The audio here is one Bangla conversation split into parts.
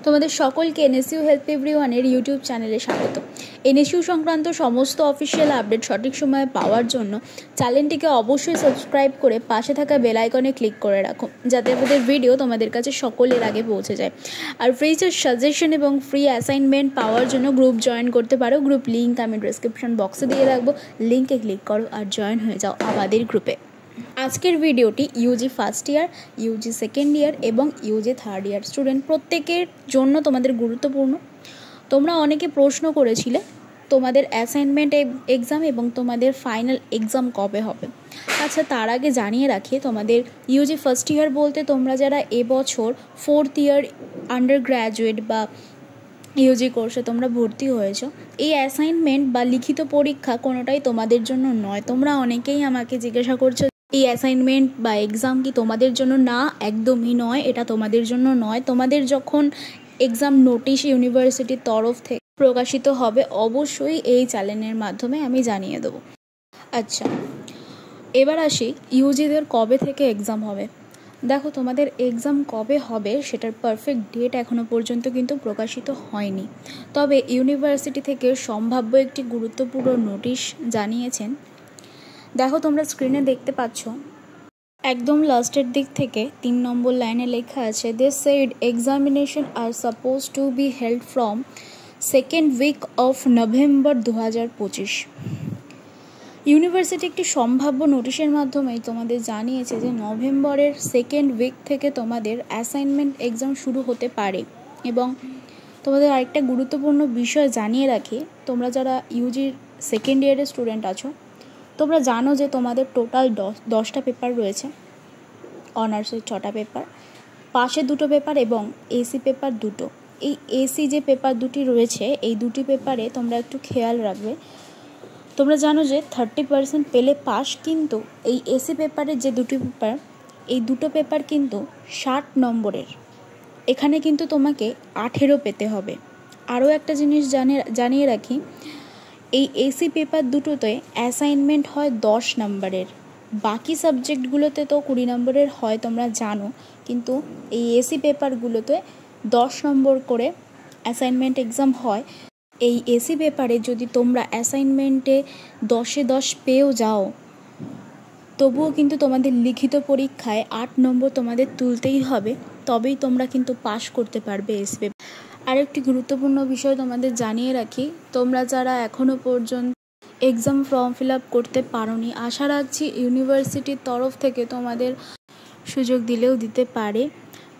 তোমাদের সকলকে এনএসইউ হেল্প এভরিওয়ানের ইউটিউব চ্যানেলে স্বাগত। এনএসইউ সংক্রান্ত সমস্ত অফিসিয়াল আপডেট সঠিক সময়ে পাওয়ার জন্য চ্যানেলটিকে অবশ্যই সাবস্ক্রাইব করে পাশে থাকা বেল আইকনে ক্লিক করে রাখো, যাতে আমাদের ভিডিও তোমাদের কাছে সকলের আগে পৌঁছে যায়। আর ফ্রি সাজেশন এবং ফ্রি অ্যাসাইনমেন্ট পাওয়ার জন্য গ্রুপ জয়েন করতে পারো। গ্রুপ লিঙ্ক আমি ডিসক্রিপশন বক্সে দিয়ে রাখবো, লিঙ্কে ক্লিক করো আর জয়েন হয়ে যাও আমাদের গ্রুপে। আজকের ভিডিওটি Yuji first year, Yuji second year এবং ইউজি থার্ড ইয়ার স্টুডেন্ট প্রত্যেকের জন্য তোমাদের গুরুত্বপূর্ণ। তোমরা অনেকে প্রশ্ন করেছিলে তোমাদের অ্যাসাইনমেন্ট এক্সাম এবং তোমাদের ফাইনাল এক্সাম কবে হবে। আচ্ছা, তার আগে জানিয়ে রাখি, তোমাদের ইউজি ফার্স্ট ইয়ার বলতে তোমরা যারা এবছর ফোর্থ ইয়ার আন্ডার গ্র্যাজুয়েট বা ইউজি কোর্সে তোমরা ভর্তি হয়েছো, এই অ্যাসাইনমেন্ট বা লিখিত পরীক্ষা কোনোটাই তোমাদের জন্য নয়। তোমরা অনেকেই আমাকে জিজ্ঞাসা করছো এই অ্যাসাইনমেন্ট বা এক্সাম কি তোমাদের জন্য? না, একদমই নয়, এটা তোমাদের জন্য নয়। তোমাদের যখন এক্সাম নোটিশ ইউনিভার্সিটির তরফ থেকে প্রকাশিত হবে, অবশ্যই এই চ্যানেলের মাধ্যমে আমি জানিয়ে দেবো। আচ্ছা, এবার আসি ইউজিদের কবে থেকে এক্সাম হবে। দেখো, তোমাদের এক্সাম কবে হবে সেটার পারফেক্ট ডেট এখনও পর্যন্ত কিন্তু প্রকাশিত হয়নি। তবে ইউনিভার্সিটি থেকে সম্ভাব্য একটি গুরুত্বপূর্ণ নোটিশ জানিয়েছেন। দেখো, তোমরা স্ক্রিনে দেখতে পাচ্ছ, একদম লাস্টের দিক থেকে 3 নম্বর লাইনে লেখা আছে, they said examination are supposed to be held from second week of November 2025। University একটি সম্ভাব্য নোটিশের মাধ্যমে তোমাদের জানিয়েছে যে নভেম্বরের সেকেন্ড উইক থেকে তোমাদের অ্যাসাইনমেন্ট এক্সাম শুরু হতে পারে। এবং তোমাদের আরেকটা গুরুত্বপূর্ণ বিষয় জানিয়ে রাখি, তোমরা যারা ইউজির সেকেন্ড ইয়ারের স্টুডেন্ট আছো, তোমরা জানো যে তোমাদের টোটাল 10টা পেপার রয়েছে। অনার্সের 6টা পেপার, পাশে 2টো পেপার এবং এসি পেপার 2টো। এই এসি যে পেপার 2টি রয়েছে, এই 2টি পেপারে তোমরা একটু খেয়াল রাখবে। তোমরা জানো যে 30% পেলে পাস, কিন্তু এই এসি পেপারের যে 2টি পেপার, এই 2টো পেপার কিন্তু 60 নম্বরের। এখানে কিন্তু তোমাকে 18 পেতে হবে। আরও একটা জিনিস জানিয়ে রাখি, এই এসি পেপার 2টোতে অ্যাসাইনমেন্ট হয় 10 নম্বরের। বাকি সাবজেক্টগুলোতে তো 20 নম্বরের হয়, তোমরা জানো, কিন্তু এই এসি পেপারগুলোতে 10 নম্বর করে অ্যাসাইনমেন্ট এক্সাম হয়। এই এসি পেপারে যদি তোমরা অ্যাসাইনমেন্টে 10-এ 10 পেয়েও যাও, তবুও কিন্তু তোমাদের লিখিত পরীক্ষায় 8 নম্বর তোমাদের তুলতেই হবে, তবেই তোমরা কিন্তু পাস করতে পারবে এসি পেপার। আরেকটি গুরুত্বপূর্ণ বিষয় তোমাদের জানিয়ে রাখি, তোমরা যারা এখনও পর্যন্ত এক্সাম ফর্ম ফিল আপ করতে পারোনি, আশা রাখছি ইউনিভার্সিটির তরফ থেকে তোমাদের সুযোগ দিলেও দিতে পারে।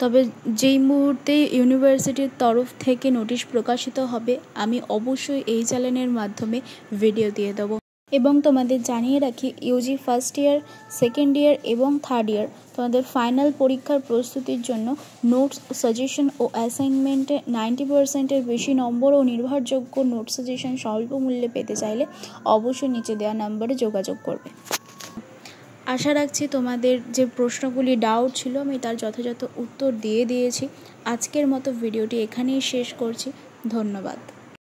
তবে যেই মুহূর্তে ইউনিভার্সিটির তরফ থেকে নোটিশ প্রকাশিত হবে, আমি অবশ্যই এই চ্যানেলের মাধ্যমে ভিডিও দিয়ে দেবো। এবং তোমাদের জানিয়ে রাখি, Yuji first year, second year এবং থার্ড ইয়ার তোমাদের ফাইনাল পরীক্ষার প্রস্তুতির জন্য নোটস, সাজেশন ও অ্যাসাইনমেন্টে 90%-এর বেশি নম্বর ও নির্ভরযোগ্য নোট সাজেশন স্বল্প মূল্যে পেতে চাইলে অবশ্যই নিচে দেওয়া নাম্বারে যোগাযোগ করবে। আশা রাখছি তোমাদের যে প্রশ্নগুলি ডাউট ছিল আমি তার যথাযথ উত্তর দিয়ে দিয়েছি। আজকের মতো ভিডিওটি এখানেই শেষ করছি। ধন্যবাদ।